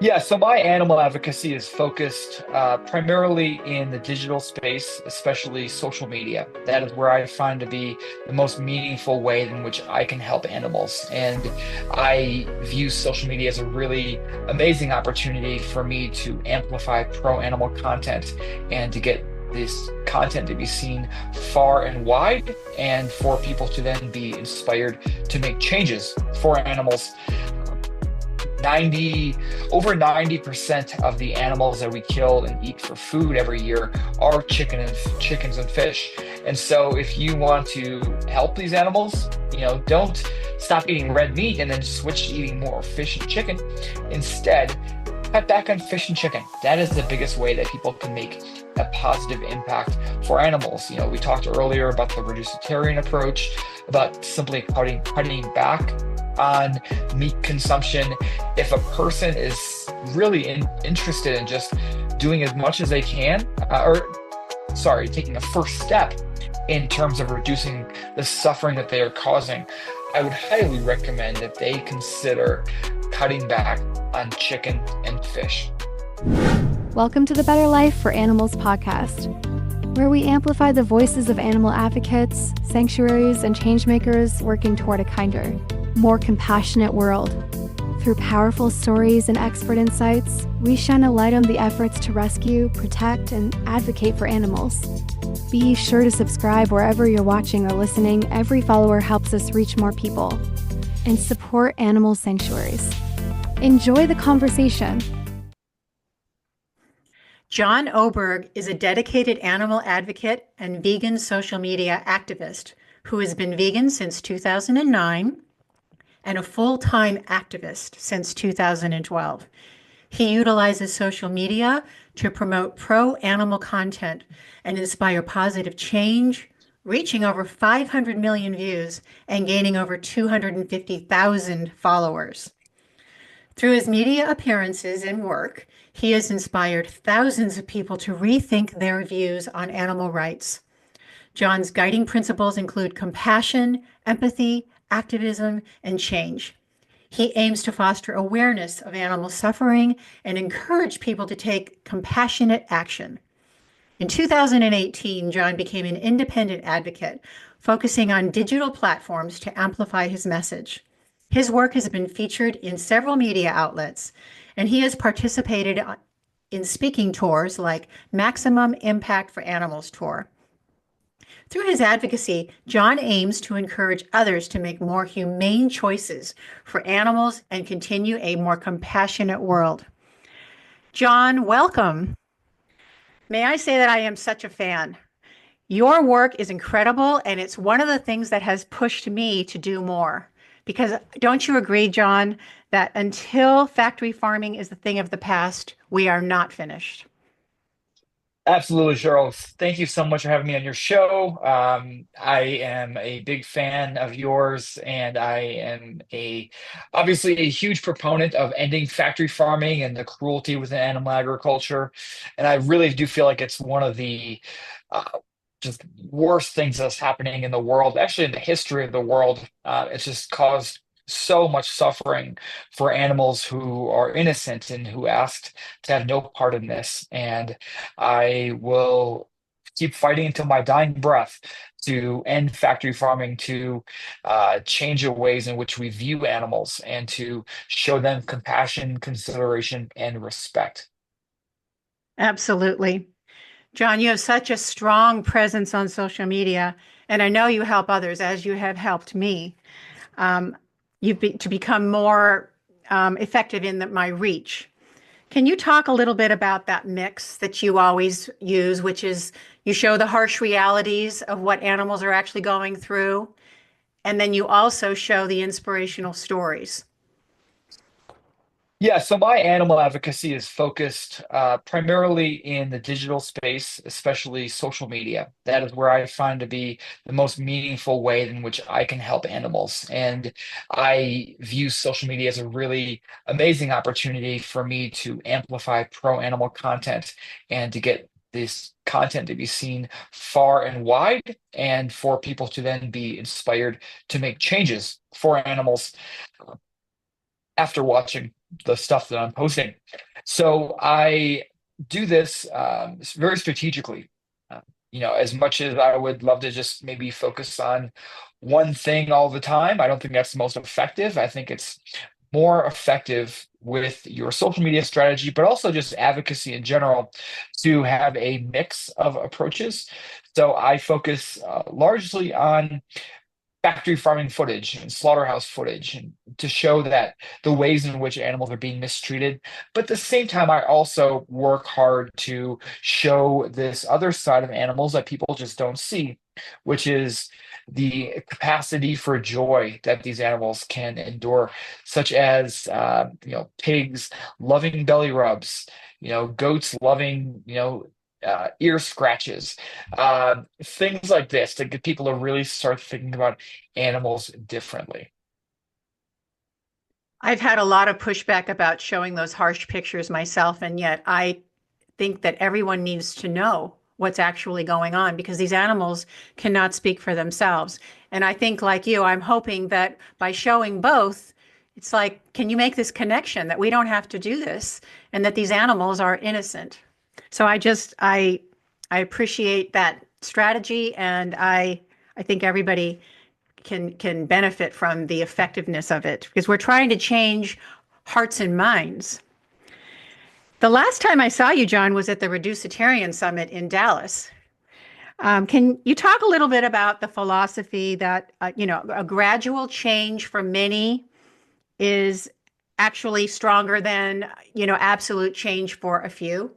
Yeah, so my animal advocacy is focused primarily in the digital space, especially social media. That is where I find to be the most meaningful way in which I can help animals. And I view social media as a really amazing opportunity for me to amplify pro-animal content and to get this content to be seen far and wide, and for people to then be inspired to make changes for animals. 90 Over 90% of the animals that we kill and eat for food every year are chickens and fish. And so if you want to help these animals, don't stop eating red meat and then switch to eating more fish and chicken. Instead, cut back on fish and chicken. That is the biggest way that people can make a positive impact for animals. We talked earlier about the reducetarian approach, about simply cutting back on meat consumption. If a person is really interested in just doing as much as they can, taking a first step in terms of reducing the suffering that they are causing, I would highly recommend that they consider cutting back on chicken and fish. Welcome to the Better Life for Animals podcast, where we amplify the voices of animal advocates, sanctuaries, and changemakers working toward a kinder, more compassionate world. Through powerful stories and expert insights, we shine a light on the efforts to rescue, protect, and advocate for animals. Be sure to subscribe wherever you're watching or listening. Every follower helps us reach more people. And support animal sanctuaries. Enjoy the conversation. John Oberg is a dedicated animal advocate and vegan social media activist who has been vegan since 2009 and a full-time activist since 2012. He utilizes social media to promote pro-animal content and inspire positive change, reaching over 500 million views and gaining over 250,000 followers. Through his media appearances and work, he has inspired thousands of people to rethink their views on animal rights. John's guiding principles include compassion, empathy, activism, and change. He aims to foster awareness of animal suffering and encourage people to take compassionate action. In 2018, John became an independent advocate, focusing on digital platforms to amplify his message. His work has been featured in several media outlets, and he has participated in speaking tours like Maximum Impact for Animals Tour. Through his advocacy, John aims to encourage others to make more humane choices for animals and continue a more compassionate world. John, welcome. May I say that I am such a fan. Your work is incredible, and it's one of the things that has pushed me to do more. Because don't you agree, John, that until factory farming is the thing of the past, we are not finished? Absolutely, Cheryl. Thank you so much for having me on your show. I am a big fan of yours, and I am obviously a huge proponent of ending factory farming and the cruelty within animal agriculture. And I really do feel like it's one of the uh, just worst things that's happening in the world, actually in the history of the world. It's just caused so much suffering for animals who are innocent and who asked to have no part in this. And I will keep fighting until my dying breath to end factory farming, to change the ways in which we view animals, and to show them compassion, consideration, and respect. Absolutely. John, you have such a strong presence on social media, and I know you help others as you have helped me. To become more effective in my reach. Can you talk a little bit about that mix that you always use, which is you show the harsh realities of what animals are actually going through, and then you also show the inspirational stories? Yeah, so my animal advocacy is focused primarily in the digital space, especially social media. That is where I find to be the most meaningful way in which I can help animals. And I view social media as a really amazing opportunity for me to amplify pro-animal content and to get this content to be seen far and wide, and for people to then be inspired to make changes for animals. after watching the stuff that I'm posting. So I do this very strategically. As much as I would love to just maybe focus on one thing all the time, I don't think that's the most effective. I think it's more effective with your social media strategy, but also just advocacy in general, to have a mix of approaches. So I focus largely on factory farming footage and slaughterhouse footage, and to show that the ways in which animals are being mistreated. But at the same time, I also work hard to show this other side of animals that people just don't see, which is the capacity for joy that these animals can endure, such as pigs loving belly rubs, goats loving ear scratches, things like this, to get people to really start thinking about animals differently. I've had a lot of pushback about showing those harsh pictures myself, and yet I think that everyone needs to know what's actually going on because these animals cannot speak for themselves. And I think, like you, I'm hoping that by showing both, it's like, can you make this connection that we don't have to do this and that these animals are innocent? So I appreciate that strategy, and I think everybody can benefit from the effectiveness of it because we're trying to change hearts and minds. The last time I saw you, John, was at the Reducetarian Summit in Dallas. Can you talk a little bit about the philosophy that, a gradual change for many is actually stronger than, absolute change for a few?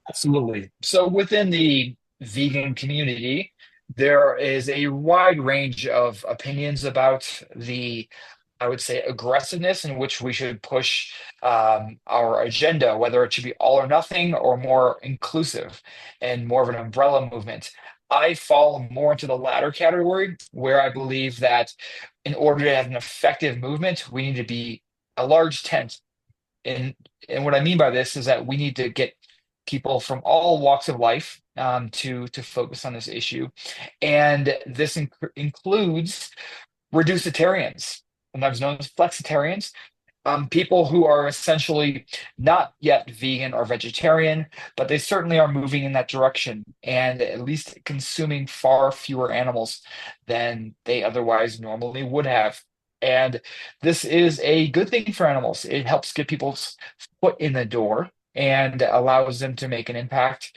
Absolutely. So within the vegan community, there is a wide range of opinions about the, I would say, aggressiveness in which we should push our agenda, whether it should be all or nothing or more inclusive and more of an umbrella movement. I fall more into the latter category, where I believe that in order to have an effective movement, we need to be a large tent. And what I mean by this is that we need to get people from all walks of life to focus on this issue, and this includes reducetarians, sometimes known as flexitarians, people who are essentially not yet vegan or vegetarian, but they certainly are moving in that direction and at least consuming far fewer animals than they otherwise normally would have. And this is a good thing for animals. It helps get people's foot in the door and allows them to make an impact.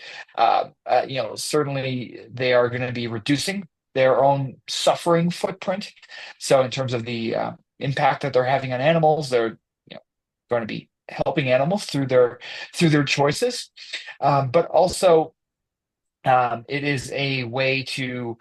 Certainly they are going to be reducing their own suffering footprint. So in terms of the impact that they're having on animals, they're going to be helping animals through their choices, but also it is a way to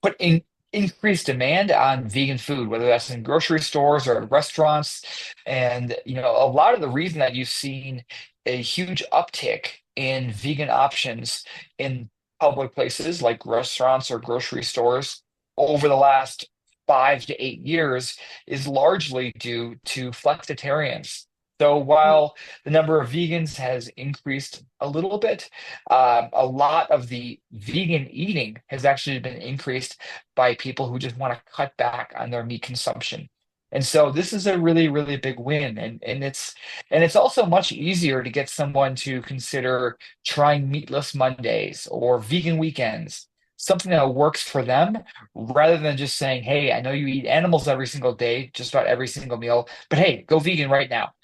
put in increased demand on vegan food, whether that's in grocery stores or at restaurants. And a lot of the reason that you've seen a huge uptick in vegan options in public places like restaurants or grocery stores over the last 5 to 8 years is largely due to flexitarians. So while the number of vegans has increased a little bit, a lot of the vegan eating has actually been increased by people who just want to cut back on their meat consumption. And so this is a really, really big win. And it's also much easier to get someone to consider trying meatless Mondays or vegan weekends, something that works for them, rather than just saying, hey, I know you eat animals every single day, just about every single meal, but hey, go vegan right now.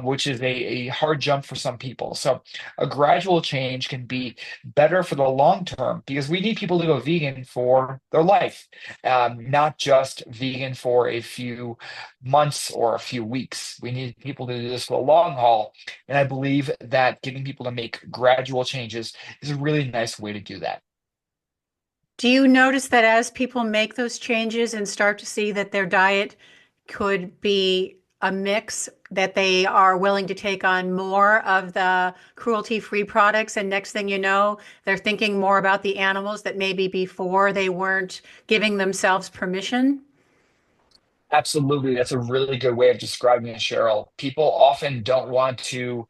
Which is a hard jump for some people. So a gradual change can be better for the long term because we need people to go vegan for their life, not just vegan for a few months or a few weeks. We need people to do this for the long haul. And I believe that getting people to make gradual changes is a really nice way to do that. Do you notice that as people make those changes and start to see that their diet could be a mix, that they are willing to take on more of the cruelty-free products, and next thing you know, they're thinking more about the animals that maybe before they weren't giving themselves permission? Absolutely. That's a really good way of describing it, Cheryl. People often don't want to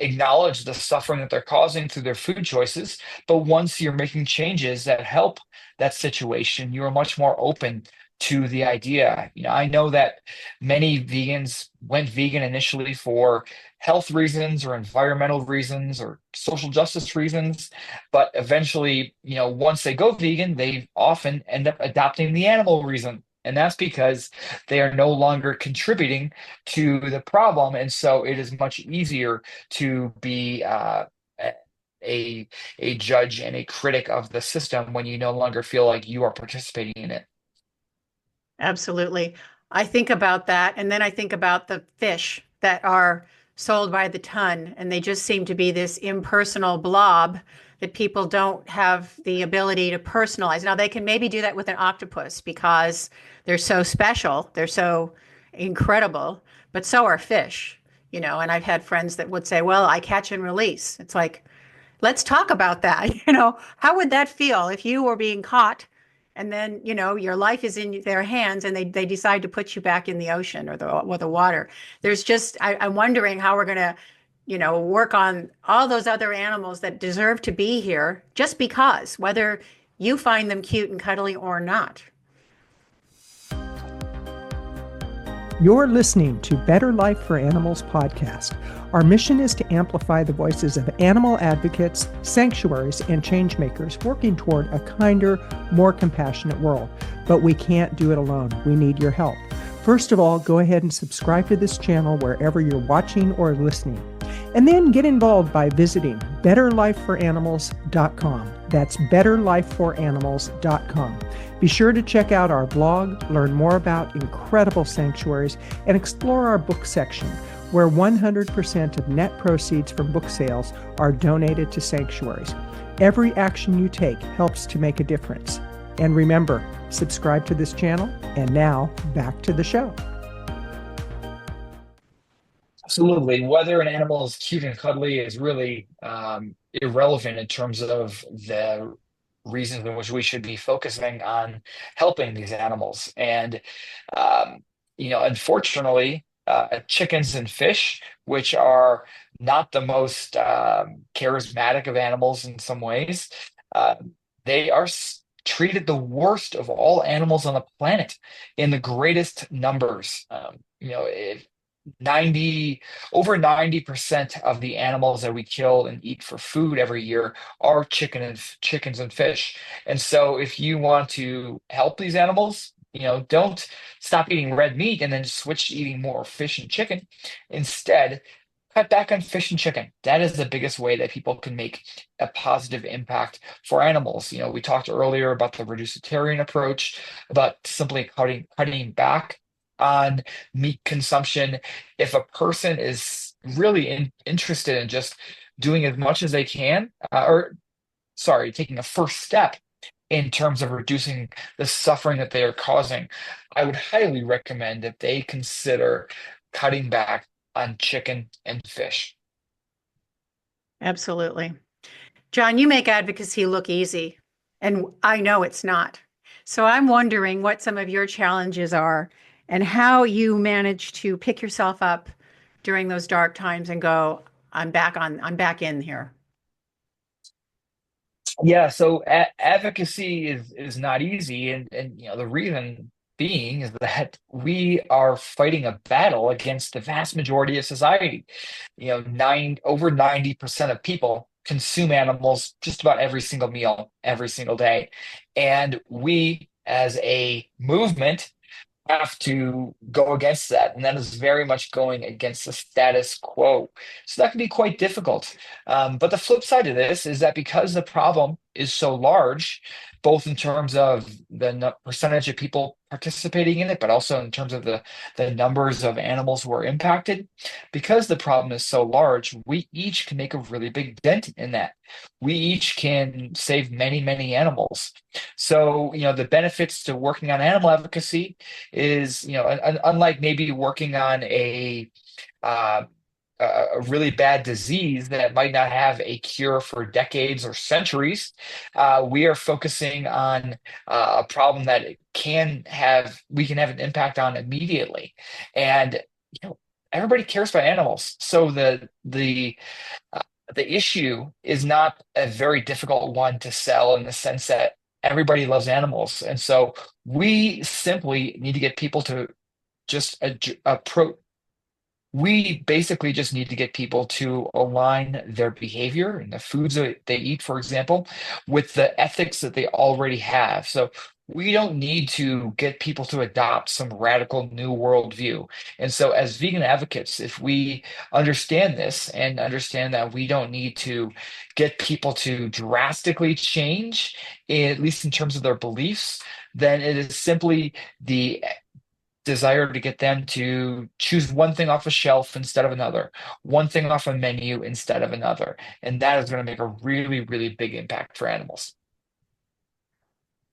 acknowledge the suffering that they're causing through their food choices. But once you're making changes that help that situation, you are much more open to the idea. I know that many vegans went vegan initially for health reasons or environmental reasons or social justice reasons, but eventually, once they go vegan, they often end up adopting the animal reason. And that's because they are no longer contributing to the problem. And so it is much easier to be a a judge and a critic of the system when you no longer feel like you are participating in it. Absolutely. I think about that. And then I think about the fish that are sold by the ton, and they just seem to be this impersonal blob that people don't have the ability to personalize. Now, they can maybe do that with an octopus because they're so special, they're so incredible, but so are fish, And I've had friends that would say, well, I catch and release. It's like, let's talk about that. How would that feel if you were being caught and then, your life is in their hands and they decide to put you back in the ocean or the water? There's just, I'm wondering how we're going to, work on all those other animals that deserve to be here just because, whether you find them cute and cuddly or not. You're listening to Better Life for Animals podcast. Our mission is to amplify the voices of animal advocates, sanctuaries, and changemakers working toward a kinder, more compassionate world. But we can't do it alone. We need your help. First of all, go ahead and subscribe to this channel wherever you're watching or listening. And then get involved by visiting betterlifeforanimals.com. That's betterlifeforanimals.com. Be sure to check out our blog, learn more about incredible sanctuaries, and explore our book section, where 100% of net proceeds from book sales are donated to sanctuaries. Every action you take helps to make a difference. And remember, subscribe to this channel. And now, back to the show. Absolutely. Whether an animal is cute and cuddly is really irrelevant in terms of the reasons in which we should be focusing on helping these animals. And, unfortunately, chickens and fish, which are not the most charismatic of animals in some ways, they are treated the worst of all animals on the planet in the greatest numbers. Over 90% of the animals that we kill and eat for food every year are chickens and fish. And so if you want to help these animals, don't stop eating red meat and then switch to eating more fish and chicken. Instead, cut back on fish and chicken. That is the biggest way that people can make a positive impact for animals. We talked earlier about the reducetarian approach, about simply cutting back on meat consumption. If a person is really interested in just doing as much as they can, taking a first step in terms of reducing the suffering that they are causing, I would highly recommend that they consider cutting back on chicken and fish. Absolutely. John, you make advocacy look easy, and I know it's not. So I'm wondering what some of your challenges are and how you manage to pick yourself up during those dark times and go, I'm back in here. Yeah, so advocacy is not easy, and the reason being is that we are fighting a battle against the vast majority of society. Over 90% of people consume animals just about every single meal, every single day. And we, as a movement, have to go against that. And that is very much going against the status quo. So that can be quite difficult. But the flip side of this is that because the problem is so large, both in terms of the percentage of people participating in it, but also in terms of the numbers of animals who are impacted, because the problem is so large, we each can make a really big dent in that. We each can save many, many animals. So, the benefits to working on animal advocacy is, unlike maybe working on a really bad disease that might not have a cure for decades or centuries, we are focusing on a problem that we can have an impact on immediately. And everybody cares about animals, so the issue is not a very difficult one to sell, in the sense that everybody loves animals. And so we simply need to get people to just approach. We basically just need to get people to align their behavior and the foods that they eat, for example, with the ethics that they already have. So we don't need to get people to adopt some radical new worldview. And so, as vegan advocates, if we understand this and understand that we don't need to get people to drastically change, at least in terms of their beliefs, then it is simply the desire to get them to choose one thing off a shelf instead of another, one thing off a menu instead of another. And that is going to make a really, really big impact for animals.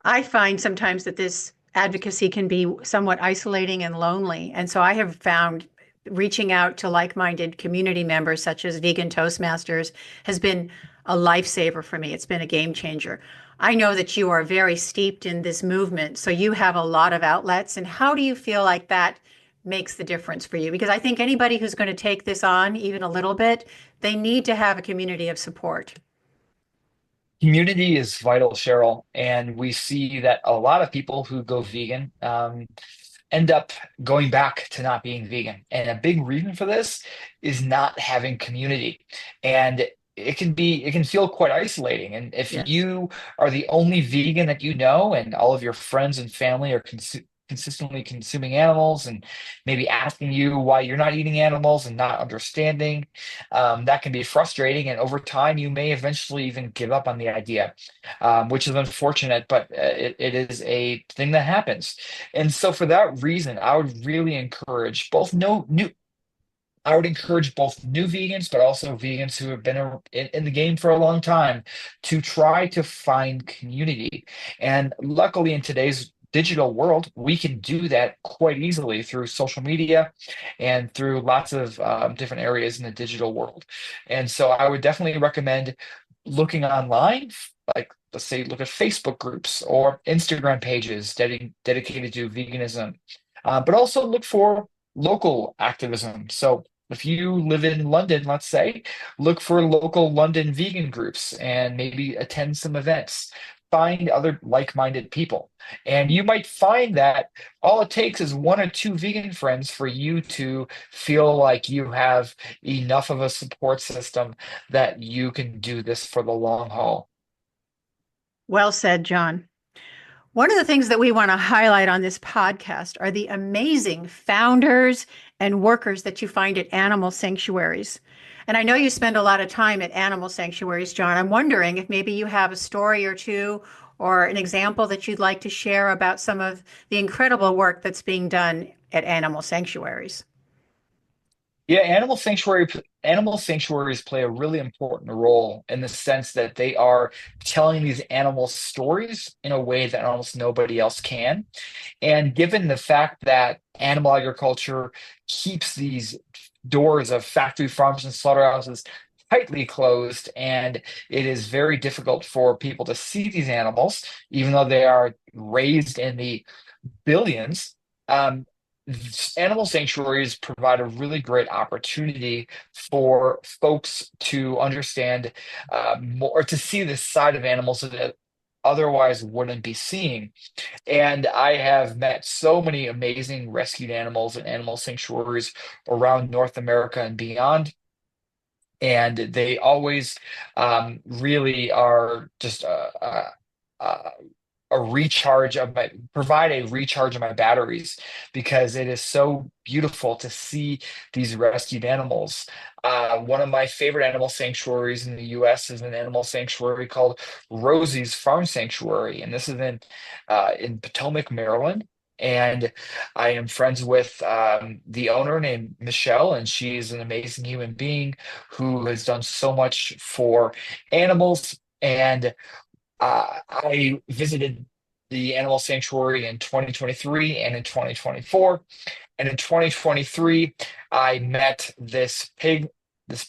I find sometimes that this advocacy can be somewhat isolating and lonely. And so I have found reaching out to like-minded community members such as Vegan Toastmasters has been a lifesaver for me. It's been a game changer. I know that you are very steeped in this movement, so you have a lot of outlets. And how do you feel like that makes the difference for you? Because I think anybody who's going to take this on even a little bit, they need to have a community of support. Community is vital, Cheryl, and we see that a lot of people who go vegan end up going back to not being vegan. And a big reason for this is not having community. And it can feel quite isolating. And if Yes. you are the only vegan that you know, and all of your friends and family are consistently consuming animals and maybe asking you why you're not eating animals and not understanding, that can be frustrating. And over time, you may eventually even give up on the idea, which is unfortunate, but it is a thing that happens. And so, for that reason, I would encourage both new vegans, but also vegans who have been in the game for a long time to try to find community. And luckily, in today's digital world, we can do that quite easily through social media and through lots of different areas in the digital world. And so I would definitely recommend looking online, like let's say look at Facebook groups or Instagram pages dedicated to veganism, but also look for local activism. So if you live in London, let's say, look for local London vegan groups and maybe attend some events. Find other like-minded people. And you might find that all it takes is one or two vegan friends for you to feel like you have enough of a support system that you can do this for the long haul. Well said, John. One of the things that we want to highlight on this podcast are the amazing founders and workers that you find at animal sanctuaries. And I know you spend a lot of time at animal sanctuaries, John. I'm wondering if maybe you have a story or two or an example that you'd like to share about some of the incredible work that's being done at animal sanctuaries. Yeah, animal sanctuaries play a really important role in the sense that they are telling these animal stories in a way that almost nobody else can. And given the fact that animal agriculture keeps these doors of factory farms and slaughterhouses tightly closed, and it is very difficult for people to see these animals, even though they are raised in the billions. Um, Animal sanctuaries provide a really great opportunity for folks to understand more, to see this side of animals that otherwise wouldn't be seeing. And I have met so many amazing rescued animals and animal sanctuaries around North America and beyond. And they always really are just a, a recharge of my provide a recharge of my batteries because it is so beautiful to see these rescued animals. One of my favorite animal sanctuaries in the US is an animal sanctuary called Rosie's Farm Sanctuary, and this is in Potomac, Maryland. And I am friends with the owner named Michelle, and she's an amazing human being who has done so much for animals. And I visited the animal sanctuary in 2023 and in 2024. And in 2023, I met this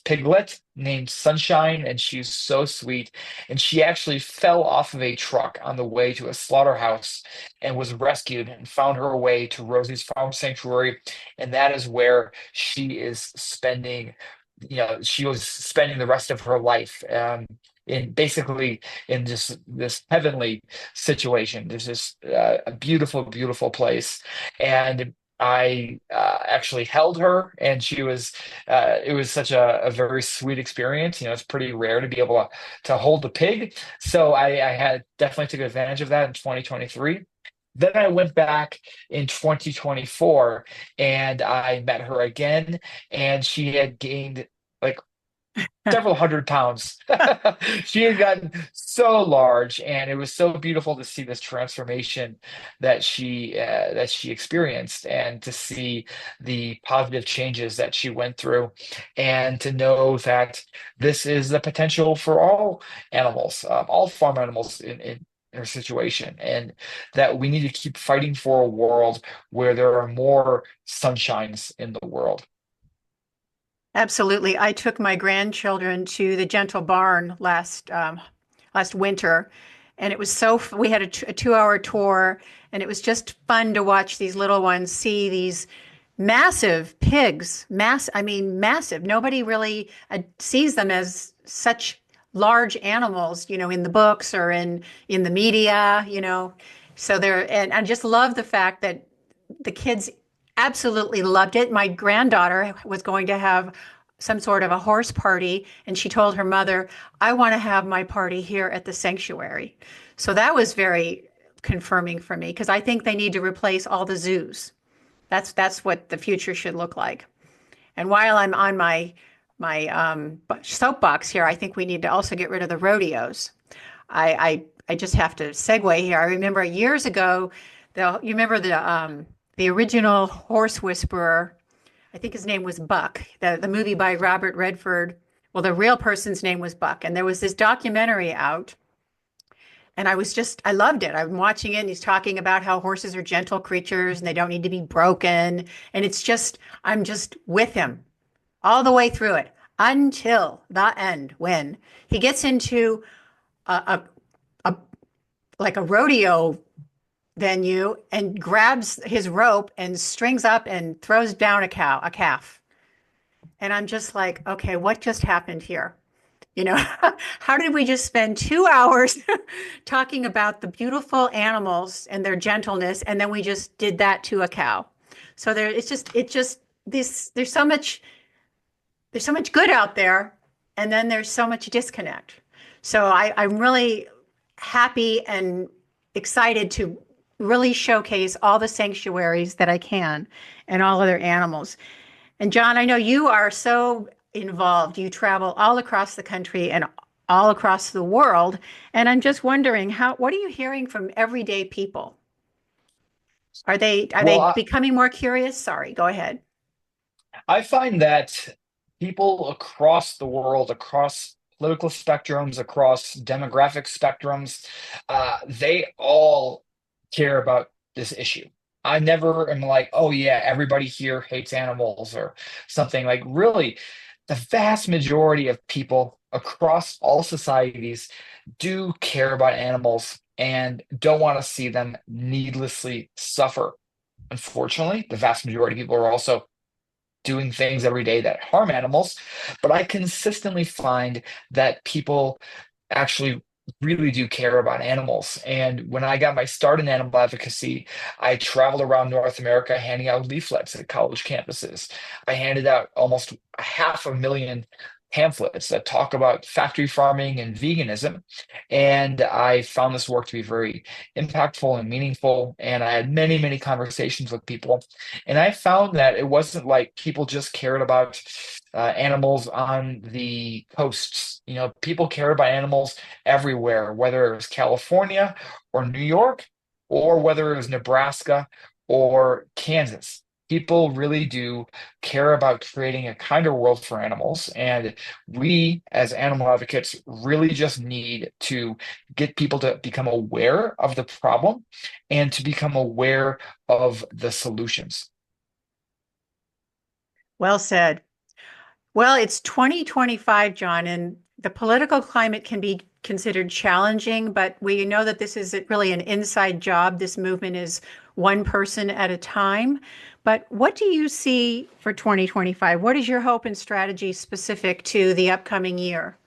piglet named Sunshine, and she's so sweet. And she actually fell off of a truck on the way to a slaughterhouse and was rescued and found her way to Rosie's Farm Sanctuary. And that is where she was spending the rest of her life. in basically in just this heavenly situation. There's this a beautiful, beautiful place, and I actually held her, and she was. It was such a very sweet experience. It's pretty rare to be able to hold a pig, so I had definitely took advantage of that in 2023. Then I went back in 2024 and I met her again, and she had gained like several hundred pounds. She had gotten so large, and it was so beautiful to see this transformation that she experienced, and to see the positive changes that she went through, and to know that this is the potential for all animals, all farm animals in her situation, and that we need to keep fighting for a world where there are more sunshines in the world. Absolutely. I took my grandchildren to the Gentle Barn last winter, and it was we had a 2 hour tour, and it was just fun to watch these little ones see these massive pigs. I mean, massive. Nobody really sees them as such large animals, in the books or in the media. So and I just love the fact that the kids absolutely loved it. My granddaughter was going to have some sort of a horse party, and she told her mother, I want to have my party here at the sanctuary. So that was very confirming for me, because I think they need to replace all the zoos. That's what the future should look like. And while I'm on my soapbox here, I think we need to also get rid of the rodeos. I just have to segue here. I remember years ago, you remember the original horse whisperer. I think his name was Buck, the movie by Robert Redford. Well, the real person's name was Buck. And there was this documentary out, and I loved it. I'm watching it, and he's talking about how horses are gentle creatures and they don't need to be broken. And I'm just with him all the way through it until the end, when he gets into a like a rodeo venue and grabs his rope and strings up and throws down a calf. And I'm just like, okay, what just happened here? How did we just spend 2 hours talking about the beautiful animals and their gentleness, and then we just did that to a cow? So there's so much good out there, and then there's so much disconnect. So I'm really happy and excited to really showcase all the sanctuaries that I can, and all other animals. And John, I know you are so involved. You travel all across the country and all across the world. And I'm just wondering, what are you hearing from everyday people? Are they Well, becoming more curious? Sorry, go ahead. I find that people across the world, across political spectrums, across demographic spectrums, they all care about this issue. I never am like, oh yeah, everybody here hates animals or something. Like, really, the vast majority of people across all societies do care about animals and don't want to see them needlessly suffer. Unfortunately, the vast majority of people are also doing things every day that harm animals, but I consistently find that people actually really do care about animals. And when I got my start in animal advocacy, I traveled around North America handing out leaflets at college campuses. I handed out almost 500,000 pamphlets that talk about factory farming and veganism. And I found this work to be very impactful and meaningful. And I had many, many conversations with people. And I found that it wasn't like people just cared about animals on the coasts. People care about animals everywhere, whether it was California or New York, or whether it was Nebraska or Kansas. People really do care about creating a kinder world for animals. And we, as animal advocates, really just need to get people to become aware of the problem and to become aware of the solutions. Well said. Well, it's 2025, John, and the political climate can be considered challenging, but we know that this is really an inside job. This movement is one person at a time. But what do you see for 2025? What is your hope and strategy specific to the upcoming year?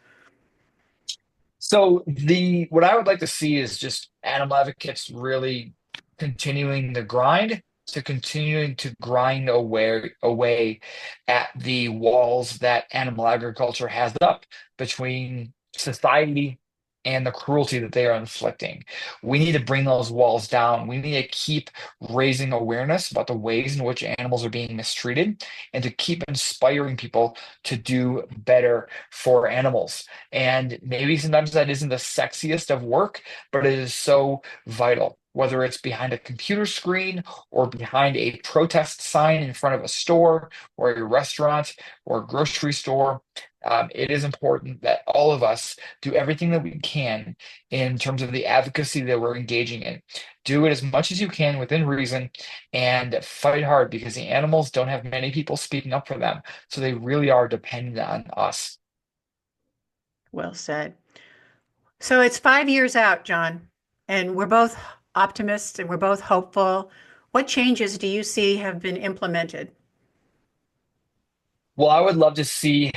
So the what I would like to see is just animal advocates really continuing the grind to continuing to grind away at the walls that animal agriculture has up between society and the cruelty that they are inflicting. We need to bring those walls down. We need to keep raising awareness about the ways in which animals are being mistreated and to keep inspiring people to do better for animals. And maybe sometimes that isn't the sexiest of work, but it is so vital. Whether it's behind a computer screen or behind a protest sign in front of a store or a restaurant or a grocery store, it is important that all of us do everything that we can in terms of the advocacy that we're engaging in. Do it as much as you can within reason and fight hard because the animals don't have many people speaking up for them. So they really are dependent on us. Well said. So it's 5 years out, John, and we're both optimists and we're both hopeful. What changes do you see have been implemented? Well, I would love to see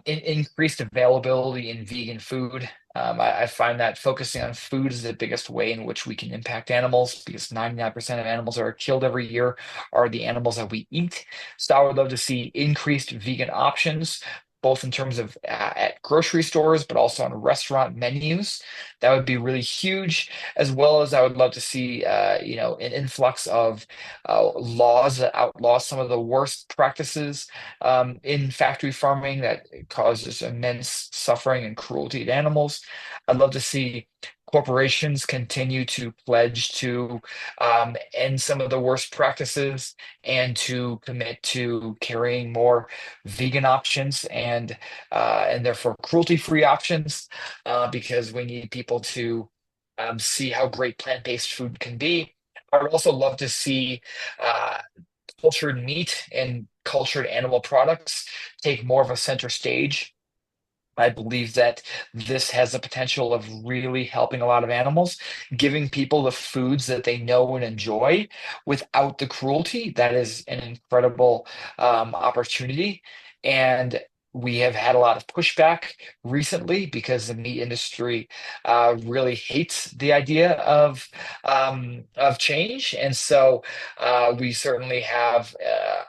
increased availability in vegan food. I find that focusing on food is the biggest way in which we can impact animals because 99% of animals that are killed every year are the animals that we eat. So I would love to see increased vegan options, both in terms of at grocery stores, but also on restaurant menus. That would be really huge, as well as I would love to see, an influx of laws that outlaw some of the worst practices in factory farming that causes immense suffering and cruelty to animals. I'd love to see corporations continue to pledge to end some of the worst practices and to commit to carrying more vegan options and therefore cruelty-free options because we need people to see how great plant-based food can be. I would also love to see uh, cultured meat and cultured animal products take more of a center stage. I believe that this has the potential of really helping a lot of animals, giving people the foods that they know and enjoy without the cruelty. That is an incredible opportunity. And we have had a lot of pushback recently because the meat industry really hates the idea of change, and so we certainly have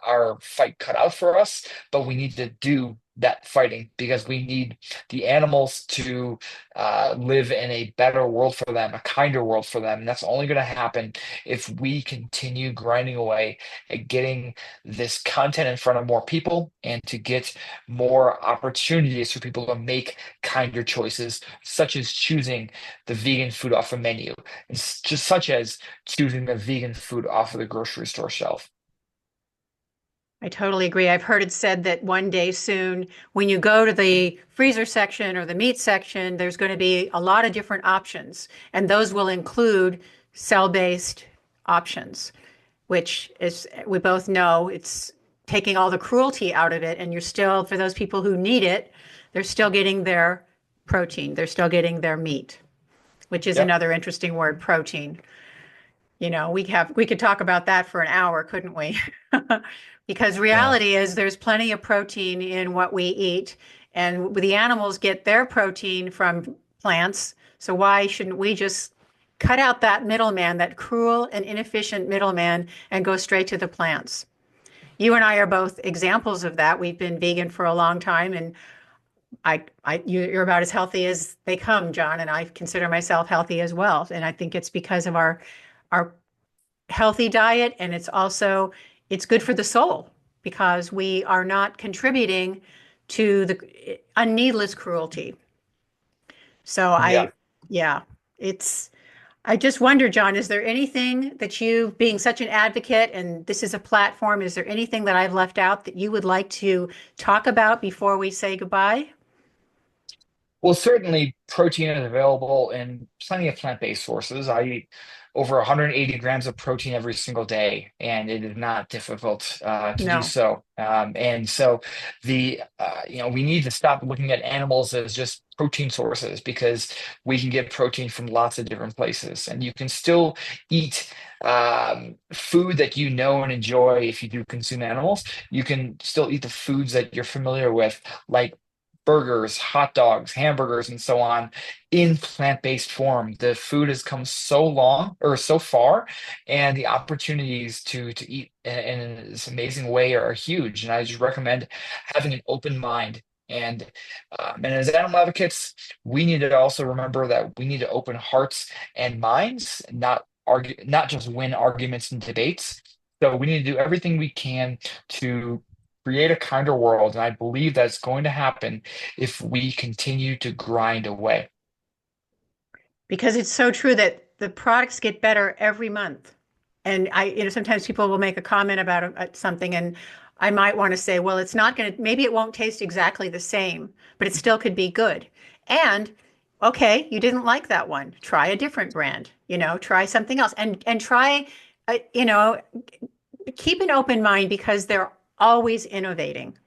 our fight cut out for us. But we need to do that fighting because we need the animals to live in a better world for them, a kinder world for them. And that's only going to happen if we continue grinding away at getting this content in front of more people and to get more opportunities for people to make kinder choices, such as choosing the vegan food off a menu, and just such as choosing the vegan food off of the grocery store shelf. I totally agree. I've heard it said that one day soon, when you go to the freezer section or the meat section, there's going to be a lot of different options, and those will include cell-based options, which is, we both know, it's taking all the cruelty out of it, and you're still, for those people who need it, they're still getting their protein, they're still getting their meat, which is Yep. another interesting word, protein. We could talk about that for an hour, couldn't we? Because Yeah. reality is there's plenty of protein in what we eat, and the animals get their protein from plants. So why shouldn't we just cut out that middleman, that cruel and inefficient middleman, and go straight to the plants? You and I are both examples of that. We've been vegan for a long time, and you're about as healthy as they come, John, and I consider myself healthy as well. And I think it's because of our healthy diet, and it's good for the soul because we are not contributing to the needless cruelty. So Yeah. yeah, it's, I just wonder, John, is there anything that you, being such an advocate, and this is a platform, is there anything that I've left out that you would like to talk about before we say goodbye? Well, certainly protein is available in plenty of plant-based sources. I eat over 180 grams of protein every single day, and it is not difficult to do No. so. And so we need to stop looking at animals as just protein sources because we can get protein from lots of different places, and you can still eat food that you know and enjoy if you do consume animals. You can still eat the foods that you're familiar with, like burgers, hot dogs, hamburgers, and so on in plant-based form. The food has come so long or so far, and the opportunities to eat in this amazing way are huge. And I just recommend having an open mind. And as animal advocates, we need to also remember that we need to open hearts and minds, not argue, not just win arguments and debates. So we need to do everything we can to create a kinder world. And I believe that's going to happen if we continue to grind away. Because it's so true that the products get better every month. And sometimes people will make a comment about something, and I might want to say, well, it's not going to, maybe it won't taste exactly the same, but it still could be good. And okay, you didn't like that one. Try a different brand, try something else, and try, keep an open mind, because they're always innovating.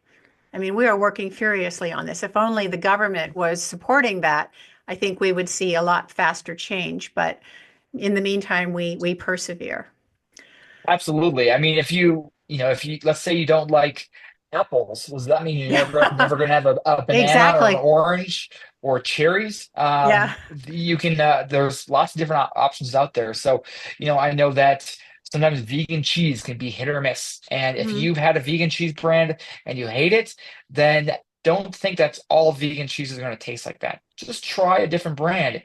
I mean, we are working furiously on this. If only the government was supporting that, I think we would see a lot faster change. But in the meantime, we persevere. Absolutely. I mean, if you let's say you don't like apples, does that mean you're never going to have a banana Exactly. or an orange or cherries? Yeah. You can, there's lots of different options out there. So, I know that sometimes vegan cheese can be hit or miss. And if you've had a vegan cheese brand and you hate it, then don't think that's all vegan cheese is going to taste like that. Just try a different brand.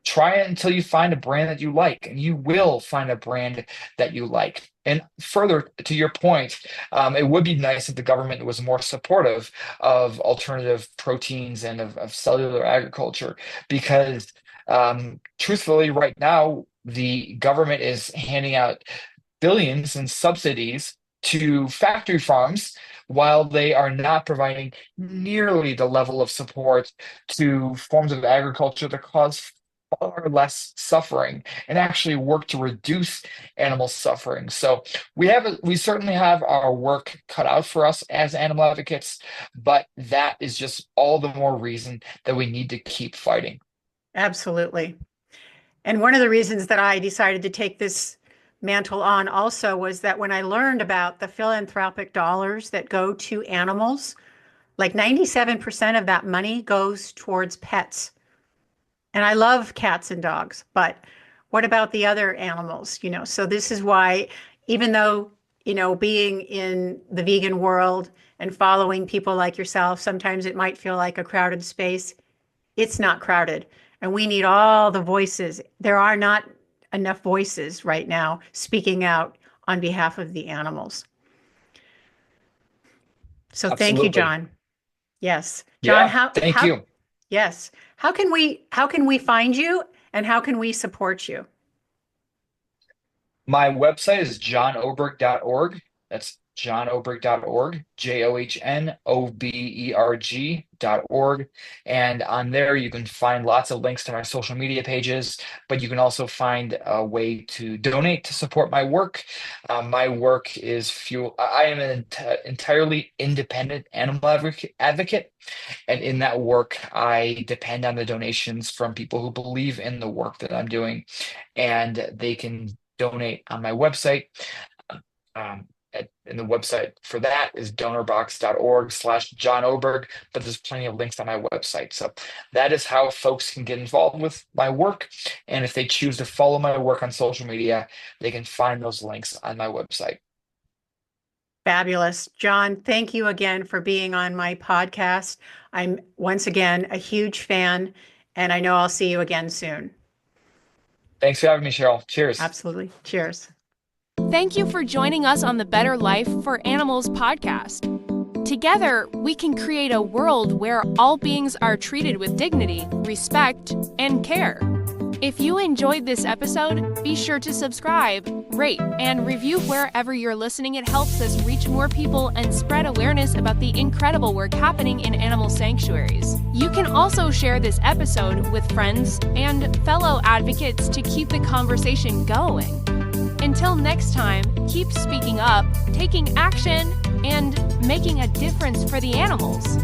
Try it until you find a brand that you like, and you will find a brand that you like. And further to your point, it would be nice if the government was more supportive of alternative proteins and of cellular agriculture, because truthfully, right now, the government is handing out billions in subsidies to factory farms, while they are not providing nearly the level of support to forms of agriculture that cause far less suffering and actually work to reduce animal suffering. So we certainly have our work cut out for us as animal advocates, but that is just all the more reason that we need to keep fighting. Absolutely. And one of the reasons that I decided to take this mantle on also was that when I learned about the philanthropic dollars that go to animals, like 97% of that money goes towards pets. And I love cats and dogs, but what about the other animals? So this is why, even though, being in the vegan world and following people like yourself, sometimes it might feel like a crowded space. It's not crowded. And we need all the voices. There are not enough voices right now speaking out on behalf of the animals. So Thank you, John. Yes. John, thank you. Yes. How can we find you, and how can we support you? My website is johnoberg.org. That's johnoberg.org, johnoberg.org. And on there, you can find lots of links to my social media pages, but you can also find a way to donate to support my work. My work is I am an entirely independent animal advocate. And in that work, I depend on the donations from people who believe in the work that I'm doing, and they can donate on my website. And the website for that is donorbox.org/John Oberg, but there's plenty of links on my website. So that is how folks can get involved with my work. And if they choose to follow my work on social media, they can find those links on my website. Fabulous. John, thank you again for being on my podcast. I'm once again a huge fan, and I know I'll see you again soon. Thanks for having me, Cheryl. Cheers. Absolutely. Cheers. Thank you for joining us on the Better Life for Animals podcast. Together, we can create a world where all beings are treated with dignity, respect, and care. If you enjoyed this episode, be sure to subscribe, rate, and review wherever you're listening. It helps us reach more people and spread awareness about the incredible work happening in animal sanctuaries. You can also share this episode with friends and fellow advocates to keep the conversation going. Until next time, keep speaking up, taking action, and making a difference for the animals.